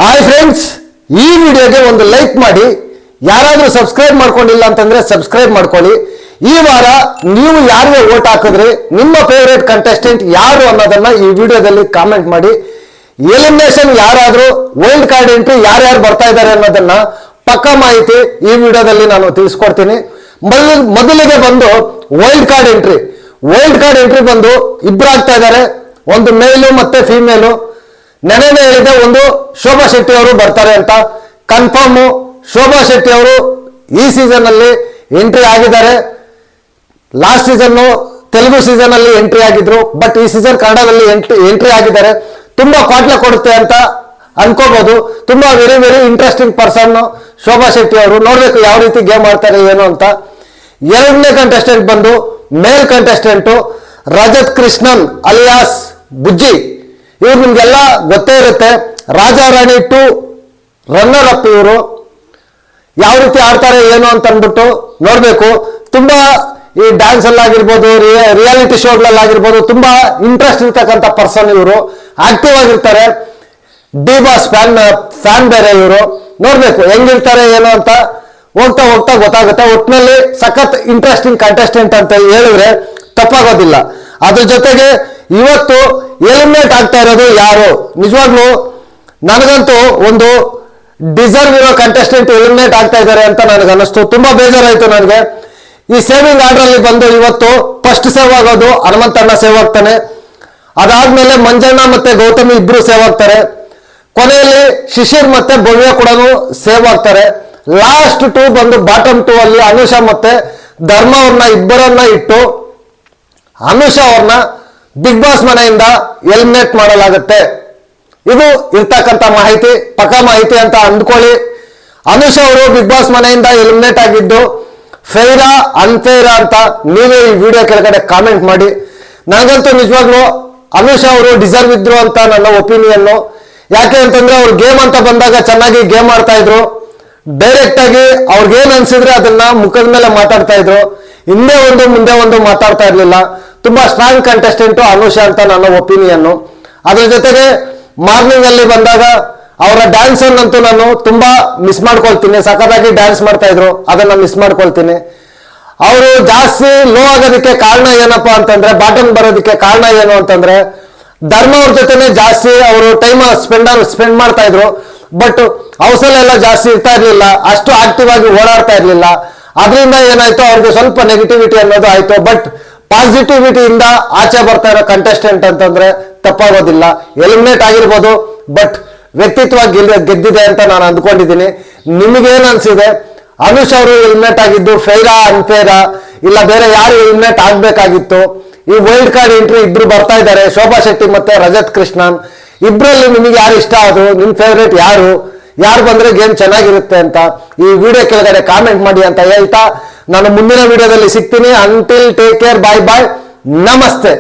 Hi friends, ಈ ವಿಡಿಯೋಗೆ ಒಂದು ಲೈಕ್ ಮಾಡಿ. ಯಾರಾದರೂ ಸಬ್ಸ್ಕ್ರೈಬ್ ಮಾಡ್ಕೊಂಡಿಲ್ಲ ಅಂತಂದ್ರೆ ಸಬ್ಸ್ಕ್ರೈಬ್ ಮಾಡ್ಕೊಳ್ಳಿ. ಈ ವಾರ ನೀವು ಯಾರಿಗೆ ವೋಟ್ ಹಾಕಿದ್ರಿ, ನಿಮ್ಮ ಫೇವರೇಟ್ ಕಂಟೆಸ್ಟೆಂಟ್ ಯಾರು ಅನ್ನೋದನ್ನ ಈ ವಿಡಿಯೋದಲ್ಲಿ ಕಾಮೆಂಟ್ ಮಾಡಿ. ಎಲಿಮಿನೇಷನ್ ಯಾರಾದರೂ ವೈಲ್ಡ್ ಕಾರ್ಡ್ ಎಂಟ್ರಿ ಯಾರ್ಯಾರು ಬರ್ತಾ ಇದ್ದಾರೆ ಅನ್ನೋದನ್ನ ಪಕ್ಕಾ ಮಾಹಿತಿ ಈ ವಿಡಿಯೋದಲ್ಲಿ ನಾನು ತಿಳಿಸ್ಕೊಡ್ತೀನಿ. ಮೊದಲಿಗೆ ಬಂದು ವೈಲ್ಡ್ ಕಾರ್ಡ್ ಎಂಟ್ರಿ ಬಂದು ಇಬ್ರು ಆಗ್ತಾ ಇದ್ದಾರೆ, ಒಂದು ಮೇಲು ಮತ್ತೆ ಫೀಮೇಲು. ನೆನೆನೆ ಹೇಳಿದೆ ಒಂದು ಶೋಭಾ ಶೆಟ್ಟಿ ಅವರು ಬರ್ತಾರೆ ಅಂತ. ಕನ್ಫರ್ಮ್ ಶೋಭಾ ಶೆಟ್ಟಿ ಅವರು ಈ ಸೀಸನ್ ಅಲ್ಲಿ ಎಂಟ್ರಿ ಆಗಿದ್ದಾರೆ. ಲಾಸ್ಟ್ ಸೀಸನ್ ತೆಲುಗು ಸೀಸನ್ ಅಲ್ಲಿ ಎಂಟ್ರಿ ಆಗಿದ್ರು, ಬಟ್ ಈ ಸೀಸನ್ ಕನ್ನಡದಲ್ಲಿ ಎಂಟ್ರಿ ಆಗಿದ್ದಾರೆ. ತುಂಬಾ ಕ್ವಾಟ್ಲೆ ಕೊಡುತ್ತೆ ಅಂತ ಅನ್ಕೋಬಹುದು. ತುಂಬಾ very very interesting person Shobha Shetty ಅವರು. ನೋಡ್ಬೇಕು ಯಾವ ರೀತಿ ಗೇಮ್ ಆಡ್ತಾರೆ ಏನು ಅಂತ. ಎರಡನೇ ಕಂಟೆಸ್ಟೆಂಟ್ ಬಂದು ಮೇಲ್ ಕಂಟೆಸ್ಟೆಂಟ್ ರಜತ್ ಕೃಷ್ಣನ್ ಅಲಿಯಾಸ್ ಬುಜ್ಜಿ. ಇವ್ರು ನಿಮ್ಗೆಲ್ಲ ಗೊತ್ತೇ ಇರುತ್ತೆ. ರಾಜಾ ರಾಣಿ 2 ರನ್ನರ್ ಅಪ್ ಇವರು. ಯಾವ ರೀತಿ ಆಡ್ತಾರೆ ಏನು ಅಂತ ಅಂದ್ಬಿಟ್ಟು ನೋಡ್ಬೇಕು. ತುಂಬಾ ಈ ಡ್ಯಾನ್ಸ್ ಅಲ್ಲಾಗಿರ್ಬೋದು, ರಿಯಾಲಿಟಿ ಶೋಗಳಲ್ಲಾಗಿರ್ಬೋದು ತುಂಬಾ ಇಂಟ್ರೆಸ್ಟ್ ಇರ್ತಕ್ಕಂಥ ಪರ್ಸನ್ ಇವರು. ಆಕ್ಟಿವ್ ಆಗಿರ್ತಾರೆ. ಡಿ ಬಾಸ್ ಫ್ಯಾನ್ ಬೇರೆ ಇವರು. ನೋಡ್ಬೇಕು ಹೆಂಗಿರ್ತಾರೆ ಏನು ಅಂತ ಹೋಗ್ತಾ ಹೋಗ್ತಾ ಗೊತ್ತಾಗುತ್ತೆ. ಒಟ್ಟಿನಲ್ಲಿ ಸಖತ್ ಇಂಟ್ರೆಸ್ಟಿಂಗ್ ಕಂಟೆಸ್ಟೆಂಟ್ ಅಂತ ಹೇಳಿದ್ರೆ ತಪ್ಪಾಗೋದಿಲ್ಲ. ಅದ್ರ ಜೊತೆಗೆ ಇವತ್ತು ಎಲಿಮಿನೇಟ್ ಆಗ್ತಾ ಇರೋದು ಯಾರು, ನಿಜವಾಗ್ಲೂ ನನಗಂತೂ ಒಂದು ಡಿಸರ್ವ್ ಇರೋ ಕಂಟೆಸ್ಟೆಂಟ್ ಎಲಿಮಿನೇಟ್ ಆಗ್ತಾ ಇದ್ದಾರೆ ಅಂತ ನನಗೆ ಅನಿಸ್ತು. ತುಂಬಾ ಬೇಜಾರಾಯ್ತು ನನಗೆ. ಈ ಸೇವಿಂಗ್ ಆರ್ಡರ್ ಅಲ್ಲಿ ಬಂದು ಇವತ್ತು ಫಸ್ಟ್ ಸೇವ್ ಆಗೋದು ಹನುಮಂತಣ್ಣ ಸೇವ್ ಆಗ್ತಾನೆ. ಅದಾದ್ಮೇಲೆ ಮಂಜಣ್ಣ ಮತ್ತೆ ಗೌತಮಿ ಇಬ್ರು ಸೇವ್ ಆಗ್ತಾರೆ. ಕೊನೆಯಲ್ಲಿ ಶಿಶಿರ್ ಮತ್ತೆ ಭವ್ಯ ಕೂಡ ಸೇವ್ ಆಗ್ತಾರೆ. ಲಾಸ್ಟ್ 2 ಬಂದು ಬಾಟಮ್ 2 ಅಲ್ಲಿ ಅನುಷಾ ಮತ್ತೆ ಧರ್ಮ ಅವ್ರನ್ನ ಇಬ್ಬರನ್ನ ಇಟ್ಟು ಅನುಷಾ ಅವ್ರನ್ನ ಬಿಗ್ ಬಾಸ್ ಮನೆಯಿಂದ ಎಲಿಮಿನೇಟ್ ಮಾಡಲಾಗುತ್ತೆ. ಇದು ಇರ್ತಕ್ಕಂಥ ಮಾಹಿತಿ, ಪಕ್ಕಾ ಮಾಹಿತಿ ಅಂತ ಅಂದ್ಕೊಳ್ಳಿ. ಅನುಷಾ ಅವರು ಬಿಗ್ ಬಾಸ್ ಮನೆಯಿಂದ ಎಲಿಮಿನೇಟ್ ಆಗಿದ್ದು ಫೇರಾ ಅನ್ಫೇರಾ ಅಂತ ನೀವೇ ಈ ವಿಡಿಯೋ ಕೆಳಗಡೆ ಕಾಮೆಂಟ್ ಮಾಡಿ. ನನಗಂತೂ ನಿಜವಾಗ್ಲೂ ಅನುಷಾ ಅವರು ಡಿಸರ್ವ್ ಇದ್ರು ಅಂತ ನನ್ನ ಒಪಿನಿಯನ್. ಯಾಕೆ ಅಂತಂದ್ರೆ ಅವ್ರು ಗೇಮ್ ಅಂತ ಬಂದಾಗ ಚೆನ್ನಾಗಿ ಗೇಮ್ ಆಡ್ತಾ ಇದ್ರು. ಡೈರೆಕ್ಟ್ ಆಗಿ ಅವ್ರಿಗೇನ್ ಅನ್ಸಿದ್ರೆ ಅದನ್ನ ಮುಖದ ಮೇಲೆ ಮಾತಾಡ್ತಾ ಇದ್ರು. ಹಿಂದೆ ಒಂದು ಮುಂದೆ ಒಂದು ಮಾತಾಡ್ತಾ ಇರ್ಲಿಲ್ಲ. ತುಂಬಾ ಸ್ಟ್ರಾಂಗ್ ಕಂಟೆಸ್ಟೆಂಟ್ ಅನುಷಾ ಅಂತ ನನ್ನ ಒಪಿನಿಯನ್. ಅದ್ರ ಜೊತೆಗೆ ಮಾರ್ನಿಂಗ್ ಅಲ್ಲಿ ಬಂದಾಗ ಅವರ ಡ್ಯಾನ್ಸ್ ಅನ್ನಂತೂ ನಾನು ತುಂಬಾ ಮಿಸ್ ಮಾಡ್ಕೊಳ್ತೀನಿ. ಸಖತ್ತಾಗಿ ಡ್ಯಾನ್ಸ್ ಮಾಡ್ತಾ ಇದ್ರು, ಅದನ್ನ ಮಿಸ್ ಮಾಡ್ಕೊಳ್ತೀನಿ. ಅವರು ಜಾಸ್ತಿ ಲೋ ಆಗೋದಕ್ಕೆ ಕಾರಣ ಏನಪ್ಪಾ ಅಂತಂದ್ರೆ, ಬಾಟಮ್ ಬರೋದಕ್ಕೆ ಕಾರಣ ಏನು ಅಂತಂದ್ರೆ ಧರ್ಮ ಅವ್ರ ಜೊತೆನೆ ಜಾಸ್ತಿ ಅವರು ಟೈಮ್ ಸ್ಪೆಂಡ್ ಮಾಡ್ತಾ ಇದ್ರು. ಬಟ್ ಹೌಸಲ್ಲೆಲ್ಲ ಜಾಸ್ತಿ ಇರ್ತಾ ಇರ್ಲಿಲ್ಲ, ಅಷ್ಟು ಆಕ್ಟಿವ್ ಆಗಿ ಓಡಾಡ್ತಾ ಇರ್ಲಿಲ್ಲ. ಅದರಿಂದ ಏನಾಯ್ತು, ಅವ್ರಿಗೆ ಸ್ವಲ್ಪ ನೆಗೆಟಿವಿಟಿ ಅನ್ನೋದು ಆಯ್ತು. ಬಟ್ ಪಾಸಿಟಿವಿಟಿಯಿಂದ ಆಚೆ ಬರ್ತಾ ಇರೋ ಕಂಟೆಸ್ಟೆಂಟ್ ಅಂತಂದ್ರೆ ತಪ್ಪಾಗೋದಿಲ್ಲ. ಎಲಿಮಿನೇಟ್ ಆಗಿರ್ಬೋದು, ಬಟ್ ವ್ಯಕ್ತಿತ್ವ ಗೆದ್ದಿದೆ ಅಂತ ನಾನು ಅಂದ್ಕೊಂಡಿದ್ದೀನಿ. ನಿಮಗೇನು ಅನ್ಸಿದೆ? ಅನುಷ್ ಅವರು ಎಲಿಮಿನೇಟ್ ಆಗಿದ್ದು ಫೇರಾ ಅನ್ಫೇರಾ, ಇಲ್ಲ ಬೇರೆ ಯಾರು ಎಲಿಮಿನೇಟ್ ಆಗ್ಬೇಕಾಗಿತ್ತು? ಈ ವೈಲ್ಡ್ ಕಾರ್ಡ್ ಎಂಟ್ರಿ ಇಬ್ರು ಬರ್ತಾ ಇದ್ದಾರೆ, ಶೋಭಾ ಶೆಟ್ಟಿ ಮತ್ತೆ ರಜತ್ ಕೃಷ್ಣನ್. ಇಬ್ರಲ್ಲಿ ನಿಮಗೆ ಯಾರು ಇಷ್ಟ ಆದ್ರು? ನಿಮ್ ಫೇವ್ರೇಟ್ ಯಾರು ಬಂದ್ರೆ ಗೇಮ್ ಚೆನ್ನಾಗಿರುತ್ತೆ ಅಂತ ಈ ವಿಡಿಯೋ ಕೆಳಗಡೆ ಕಾಮೆಂಟ್ ಮಾಡಿ ಅಂತ ಹೇಳ್ತಾ ನಾನು ಮುಂದಿನ ವಿಡಿಯೋದಲ್ಲಿ ಸಿಗ್ತೀನಿ. ಅಂಟಿಲ್ ಟೇಕ್ ಕೇರ್, ಬಾಯ್ ಬಾಯ್, ನಮಸ್ತೆ.